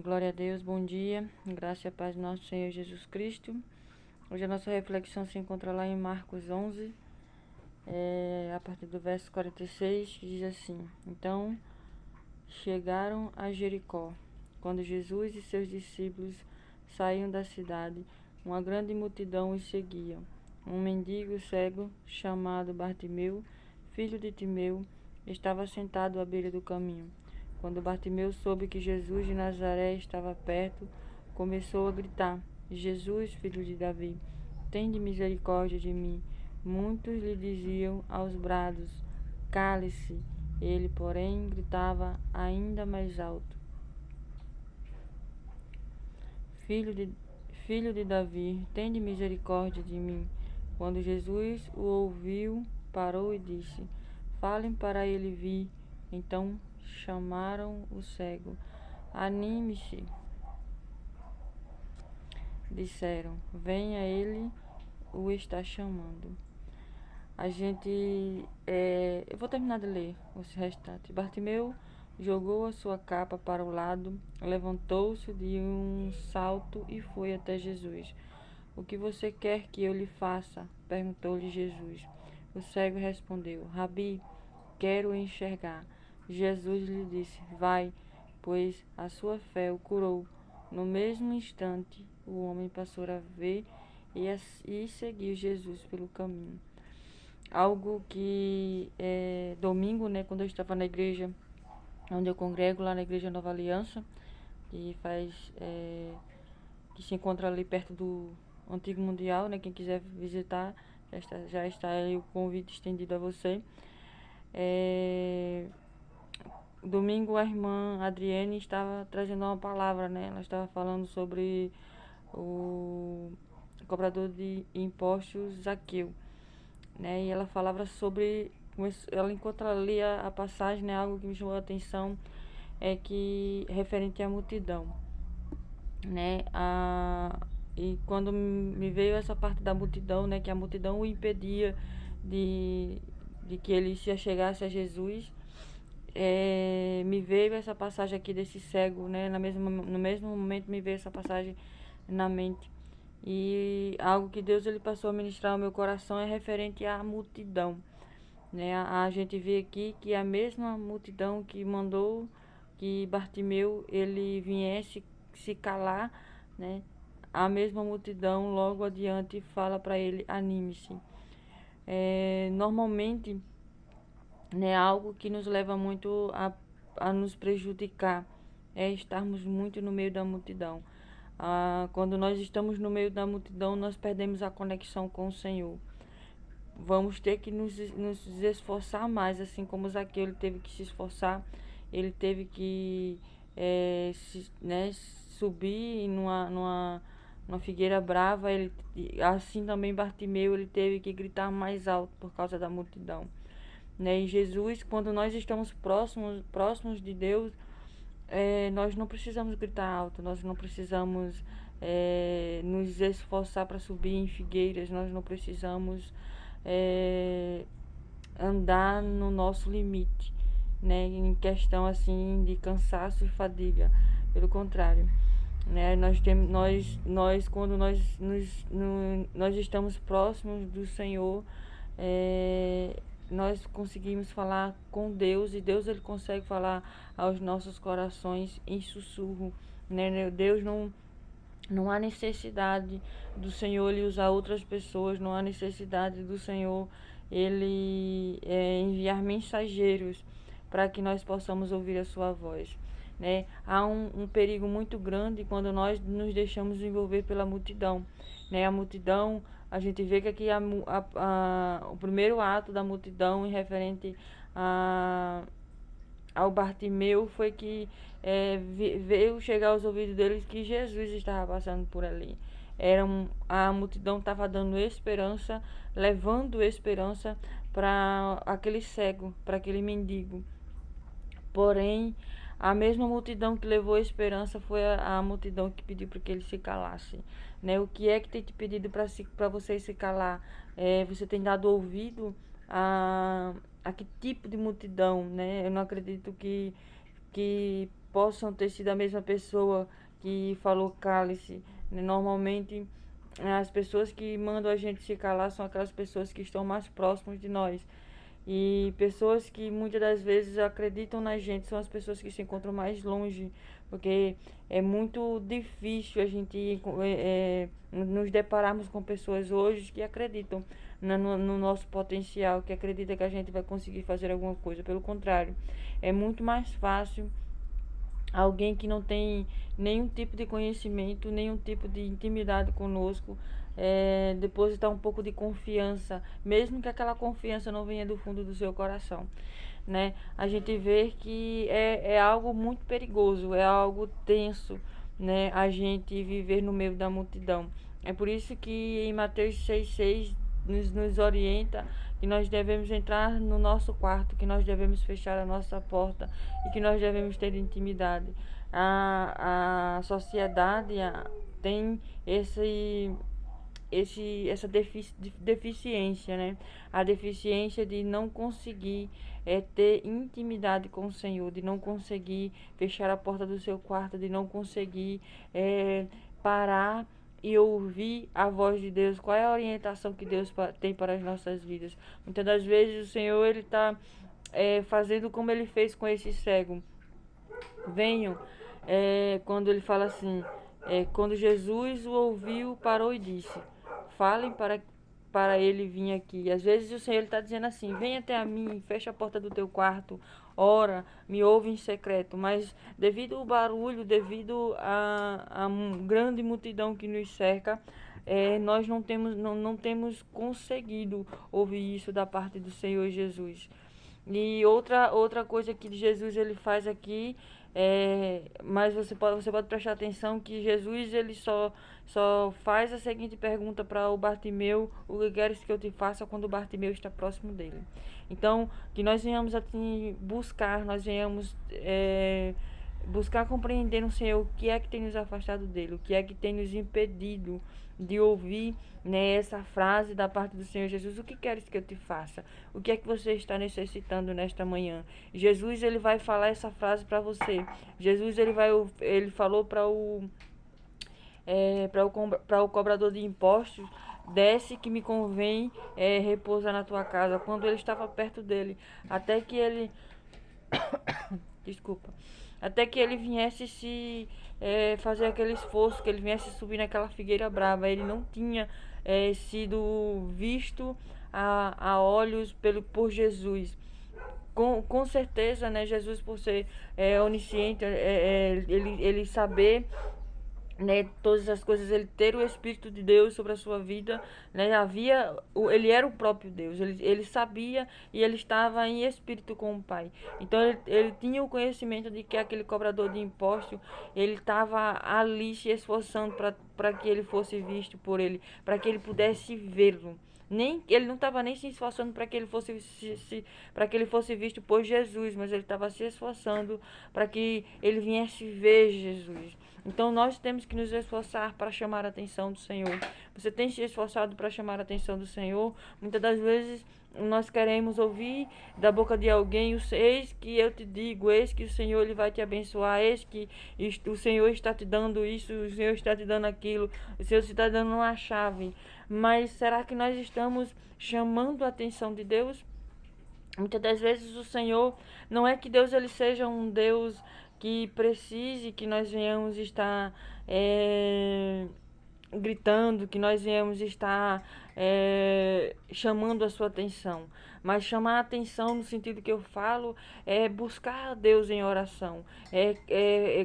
Glória a Deus, bom dia, graça e a paz do nosso Senhor Jesus Cristo. Hoje a nossa reflexão se encontra lá em Marcos 11, a partir do verso 46, que diz assim: Então chegaram a Jericó. Quando Jesus e seus discípulos saíam da cidade, uma grande multidão os seguia. Um mendigo cego, chamado Bartimeu, filho de Timeu, estava sentado à beira do caminho. Quando Bartimeu soube que Jesus de Nazaré estava perto, começou a gritar: Jesus, filho de Davi, tende misericórdia de mim. Muitos lhe diziam aos brados: Cale-se. Ele, porém, gritava ainda mais alto: Filho de, filho de Davi, tende misericórdia de mim. Quando Jesus o ouviu, parou e disse: Falem para ele vir. Então chamaram o cego. Anime-se, disseram. Venha, ele o está chamando. Eu vou terminar de ler os restantes. Bartimeu jogou a sua capa para o lado, levantou-se de um salto e foi até Jesus. O que você quer que eu lhe faça? Perguntou-lhe Jesus. O cego respondeu: Rabi, quero enxergar. Jesus lhe disse: Vai, pois a sua fé o curou. No mesmo instante, o homem passou a ver e seguiu Jesus pelo caminho. Algo que domingo, né, quando eu estava na igreja onde eu congrego, lá na Igreja Nova Aliança, que que se encontra ali perto do Antigo Mundial, né? Quem quiser visitar, já está aí o convite estendido a você. Domingo a irmã Adriene estava trazendo uma palavra, né? Ela estava falando sobre o cobrador de impostos Zaqueu, né? E ela falava sobre, ela encontra ali a passagem, né? Algo que me chamou a atenção é que referente à multidão, né? E quando me veio essa parte da multidão, né? Que a multidão o impedia de, de que ele se achegasse a Jesus. Me veio essa passagem aqui desse cego, né? No mesmo momento me veio essa passagem na mente. E algo que Deus ele passou a ministrar ao meu coração é referente à multidão, né? A gente vê aqui que a mesma multidão que mandou que Bartimeu ele viesse se calar, né? A mesma multidão logo adiante fala para ele: anime-se. Normalmente, né, algo que nos leva muito a nos prejudicar é estarmos muito no meio da multidão. Quando nós estamos no meio da multidão, nós perdemos a conexão com o Senhor. Vamos ter que nos esforçar mais, assim como Zaqueu ele teve que se esforçar, ele teve que subir numa figueira brava, assim também Bartimeu ele teve que gritar mais alto por causa da multidão, né? E Jesus, quando nós estamos próximos de Deus, nós não precisamos gritar alto, nós não precisamos nos esforçar para subir em figueiras, nós não precisamos andar no nosso limite, né? Em questão assim de cansaço e fadiga. Pelo contrário, né? Nós quando nós estamos próximos do Senhor, nós conseguimos falar com Deus e Deus ele consegue falar aos nossos corações em sussurro, né? Deus não há necessidade do Senhor ele usar outras pessoas, não há necessidade do Senhor ele enviar mensageiros para que nós possamos ouvir a sua voz, né? Há um perigo muito grande quando nós nos deixamos envolver pela multidão, né? A multidão, a gente vê que aqui o primeiro ato da multidão em referente ao Bartimeu foi que veio chegar aos ouvidos deles que Jesus estava passando por ali. A multidão estava dando esperança, levando esperança para aquele cego, para aquele mendigo. Porém, a mesma multidão que levou a esperança foi a multidão que pediu para que ele se calasse, né? O que é que tem te pedido para você se calar? Você tem dado ouvido a que tipo de multidão, né? Eu não acredito que possam ter sido a mesma pessoa que falou cale-se, né? Normalmente, as pessoas que mandam a gente se calar são aquelas pessoas que estão mais próximas de nós. E pessoas que muitas das vezes acreditam na gente são as pessoas que se encontram mais longe, porque é muito difícil a gente nos depararmos com pessoas hoje que acreditam no nosso potencial, que acreditam que a gente vai conseguir fazer alguma coisa. Pelo contrário, é muito mais fácil alguém que não tem nenhum tipo de conhecimento, nenhum tipo de intimidade conosco, depositar um pouco de confiança, mesmo que aquela confiança não venha do fundo do seu coração, né? A gente vê que é algo muito perigoso, é algo tenso, né? A gente viver no meio da multidão. É por isso que em Mateus 6,6 nos orienta que nós devemos entrar no nosso quarto, que nós devemos fechar a nossa porta e que nós devemos ter intimidade. A sociedade tem essa deficiência, né? A deficiência de não conseguir ter intimidade com o Senhor, de não conseguir fechar a porta do seu quarto, de não conseguir parar e ouvir a voz de Deus. Qual é a orientação que Deus tem para as nossas vidas? Muitas das vezes o Senhor ele está fazendo como ele fez com esse cego. Venham, quando ele fala assim, quando Jesus o ouviu, parou e disse, falem para ele vir aqui. Às vezes o Senhor está dizendo assim, vem até a mim, fecha a porta do teu quarto, ora, me ouve em secreto. Mas devido ao barulho, devido à grande multidão que nos cerca, nós não temos conseguido ouvir isso da parte do Senhor Jesus. E outra coisa que Jesus ele faz aqui, mas você pode prestar atenção que Jesus ele só faz a seguinte pergunta para o Bartimeu: o que queres que eu te faça, quando o Bartimeu está próximo dele. Então, que nós venhamos assim, nós venhamos buscar compreender no Senhor o que é que tem nos afastado dele, o que é que tem nos impedido de ouvir, né, essa frase da parte do Senhor Jesus: o que queres que eu te faça? O que é que você está necessitando nesta manhã? Jesus ele vai falar essa frase para você. Jesus ele falou para o cobrador de impostos: desce que me convém repousar na tua casa. Quando ele estava perto dele, até que ele desculpa, até que ele viesse fazer aquele esforço, que ele viesse subir naquela figueira brava. Ele não tinha sido visto a olhos por Jesus. Com certeza, né, Jesus, por ser onisciente, ele saber, né, todas as coisas, ele ter o Espírito de Deus sobre a sua vida, né, ele era o próprio Deus, ele sabia e ele estava em espírito com o Pai. Então ele tinha o conhecimento de que aquele cobrador de impostos, ele estava ali se esforçando para que ele fosse visto por ele, para que ele pudesse vê-lo. Ele não estava nem se esforçando para que ele fosse para que ele fosse visto por Jesus, mas ele estava se esforçando para que ele viesse ver Jesus. Então nós temos que nos esforçar para chamar a atenção do Senhor. Você tem se esforçado para chamar a atenção do Senhor? Muitas das vezes nós queremos ouvir da boca de alguém: eis que eu te digo, eis que o Senhor ele vai te abençoar, eis que o Senhor está te dando isso, o Senhor está te dando aquilo, o Senhor está dando uma chave. Mas será que nós estamos chamando a atenção de Deus? Muitas das vezes o Senhor, não é que Deus ele seja um Deus que precise que nós venhamos estar gritando, que nós venhamos estar chamando a sua atenção. Mas chamar a atenção no sentido que eu falo é buscar a Deus em oração,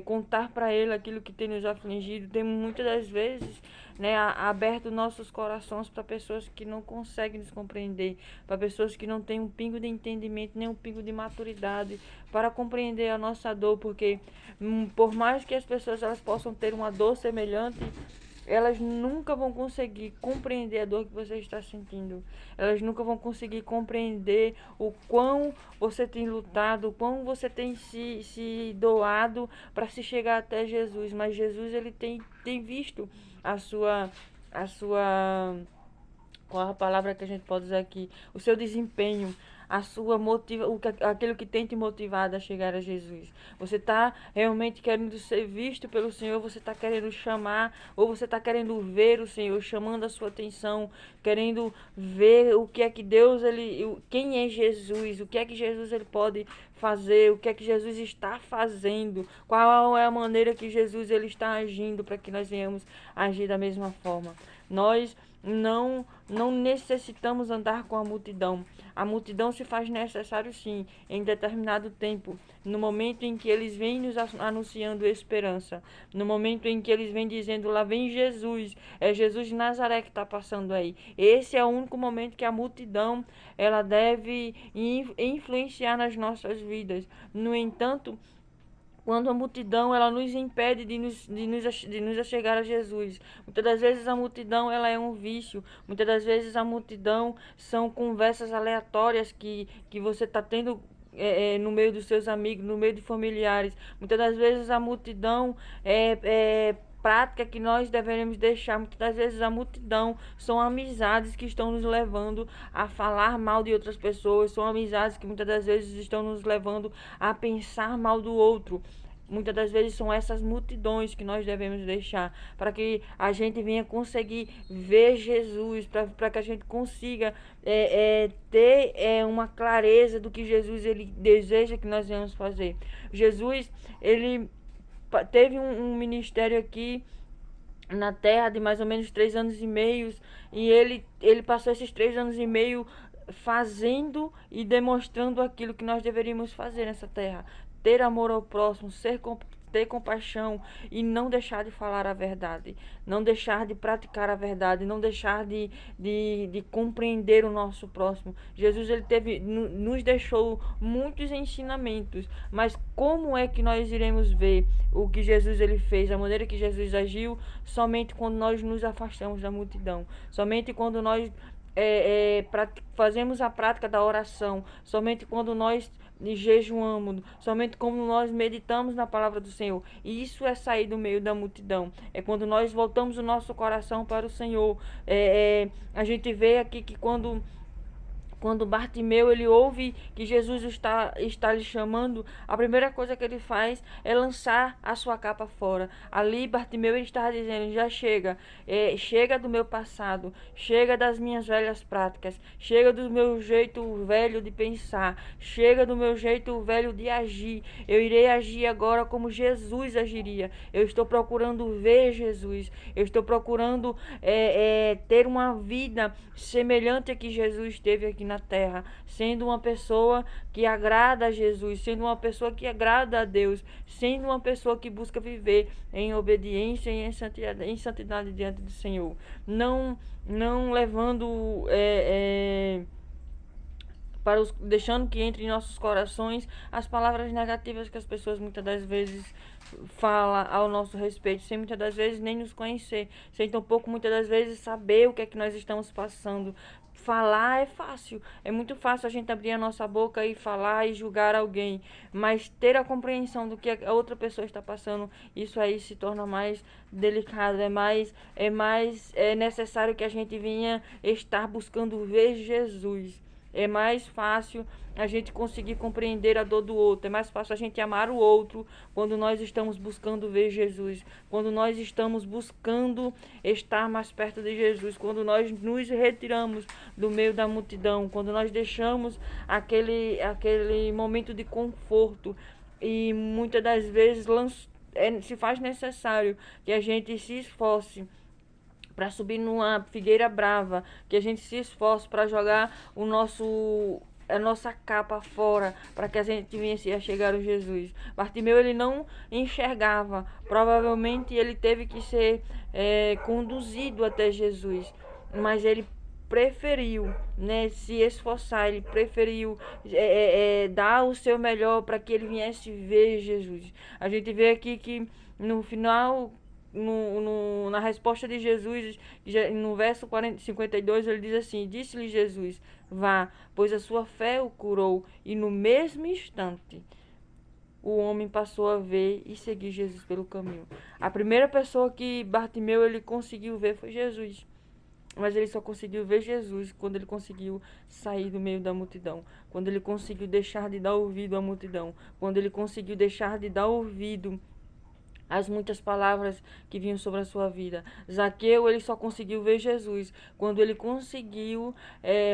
contar para Ele aquilo que tem nos afligido. Tem muitas das vezes, né, aberto nossos corações para pessoas que não conseguem nos compreender, para pessoas que não têm um pingo de entendimento, nem um pingo de maturidade para compreender a nossa dor, porque por mais que as pessoas elas possam ter uma dor semelhante, elas nunca vão conseguir compreender a dor que você está sentindo. Elas nunca vão conseguir compreender o quão você tem lutado, o quão você tem se doado para se chegar até Jesus. Mas Jesus ele tem visto a sua qual a palavra que a gente pode usar aqui? O seu desempenho, a sua aquilo que tem te motivado a chegar a Jesus? Você está realmente querendo ser visto pelo Senhor? Você está querendo chamar, ou você está querendo ver o Senhor chamando a sua atenção, querendo ver o que é que Deus, quem é Jesus, o que é que Jesus ele pode fazer, o que é que Jesus está fazendo, qual é a maneira que Jesus ele está agindo para que nós venhamos agir da mesma forma. Nós não necessitamos andar com a multidão. A multidão se faz necessário sim, em determinado tempo, no momento em que eles vêm nos anunciando esperança, no momento em que eles vêm dizendo, lá vem Jesus, é Jesus de Nazaré que está passando aí. Esse é o único momento que a multidão ela deve influenciar nas nossas vidas. No entanto, quando a multidão ela nos impede de nos achegar a Jesus. Muitas das vezes a multidão ela é um vício. Muitas das vezes a multidão são conversas aleatórias que você está tendo no meio dos seus amigos, no meio de familiares. Muitas das vezes a multidão é prática que nós deveremos deixar. Muitas das vezes a multidão são amizades que estão nos levando a falar mal de outras pessoas, são amizades que muitas das vezes estão nos levando a pensar mal do outro. Muitas das vezes são essas multidões que nós devemos deixar para que a gente venha conseguir ver Jesus, para que a gente consiga ter uma clareza do que Jesus ele deseja que nós venhamos fazer. Jesus, ele teve um ministério aqui na Terra de mais ou menos 3 anos e meio, e ele passou esses 3 anos e meio fazendo e demonstrando aquilo que nós deveríamos fazer nessa terra: ter amor ao próximo, ter compaixão e não deixar de falar a verdade, não deixar de praticar a verdade, não deixar de compreender o nosso próximo. Jesus ele nos deixou muitos ensinamentos, mas como é que nós iremos ver o que Jesus ele fez, a maneira que Jesus agiu, somente quando nós nos afastamos da multidão, somente quando nós fazemos a prática da oração, somente quando nós jejuamos, somente quando nós meditamos na palavra do Senhor. E isso é sair do meio da multidão. É quando nós voltamos o nosso coração para o Senhor. A gente vê aqui que quando Bartimeu ele ouve que Jesus está lhe chamando, a primeira coisa que ele faz é lançar a sua capa fora. Ali Bartimeu ele estava dizendo: já chega, chega do meu passado, chega das minhas velhas práticas, chega do meu jeito velho de pensar, chega do meu jeito velho de agir. Eu irei agir agora como Jesus agiria. Eu estou procurando ver Jesus, eu estou procurando ter uma vida semelhante a que Jesus teve aqui na terra, sendo uma pessoa que agrada a Jesus, sendo uma pessoa que agrada a Deus, sendo uma pessoa que busca viver em obediência e em santidade diante do Senhor, não levando deixando que entre em nossos corações as palavras negativas que as pessoas muitas das vezes falam ao nosso respeito, sem muitas das vezes nem nos conhecer, sem tampouco muitas das vezes saber o que é que nós estamos passando. Falar é fácil, é muito fácil a gente abrir a nossa boca e falar e julgar alguém, mas ter a compreensão do que a outra pessoa está passando, isso aí se torna mais delicado, é necessário que a gente venha estar buscando ver Jesus. É mais fácil a gente conseguir compreender a dor do outro. É mais fácil a gente amar o outro quando nós estamos buscando ver Jesus. Quando nós estamos buscando estar mais perto de Jesus. Quando nós nos retiramos do meio da multidão. Quando nós deixamos aquele momento de conforto. E muitas das vezes se faz necessário que a gente se esforce para subir numa figueira brava, que a gente se esforce para jogar a nossa capa fora, para que a gente venha a chegar a Jesus. Bartimeu ele não enxergava, provavelmente ele teve que ser conduzido até Jesus, mas ele preferiu, né, se esforçar, ele preferiu dar o seu melhor para que ele viesse ver Jesus. A gente vê aqui que no final, na resposta de Jesus, no verso 52, ele diz assim: disse-lhe Jesus: vá, pois a sua fé o curou. E no mesmo instante o homem passou a ver e seguir Jesus pelo caminho. A primeira pessoa que Bartimeu ele conseguiu ver foi Jesus. Mas ele só conseguiu ver Jesus quando ele conseguiu sair do meio da multidão, quando ele conseguiu deixar de dar ouvido à multidão, quando ele conseguiu deixar de dar ouvido as muitas palavras que vinham sobre a sua vida. Zaqueu, ele só conseguiu ver Jesus quando ele conseguiu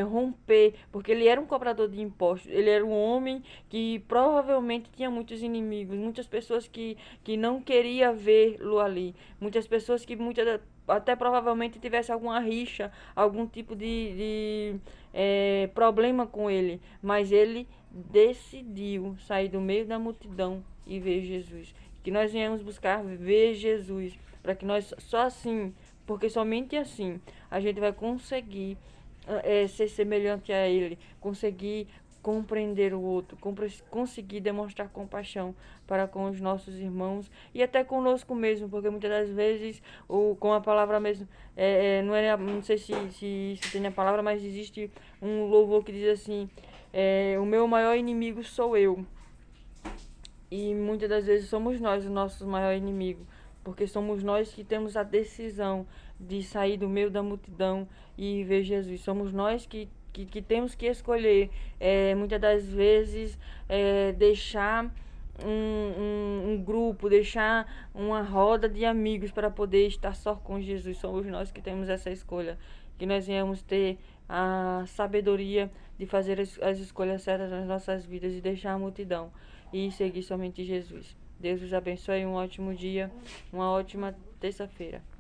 romper, porque ele era um cobrador de impostos, ele era um homem que provavelmente tinha muitos inimigos, muitas pessoas que não queriam vê-lo ali, muitas pessoas que até provavelmente tivesse alguma rixa, algum tipo de problema com ele, mas ele decidiu sair do meio da multidão e ver Jesus. Que nós venhamos buscar ver Jesus, para que nós só assim, porque somente assim a gente vai conseguir ser semelhante a Ele, conseguir compreender o outro, conseguir demonstrar compaixão para com os nossos irmãos e até conosco mesmo, porque muitas das vezes, com a palavra mesmo, não sei se tem a palavra, mas existe um louvor que diz assim, o meu maior inimigo sou eu. E muitas das vezes somos nós o nosso maior inimigo, porque somos nós que temos a decisão de sair do meio da multidão e ver Jesus. Somos nós que temos que escolher, muitas das vezes, deixar um grupo, deixar uma roda de amigos para poder estar só com Jesus. Somos nós que temos essa escolha. Que nós venhamos ter a sabedoria de fazer as escolhas certas nas nossas vidas e deixar a multidão e seguir somente Jesus. Deus os abençoe, um ótimo dia, uma ótima terça-feira.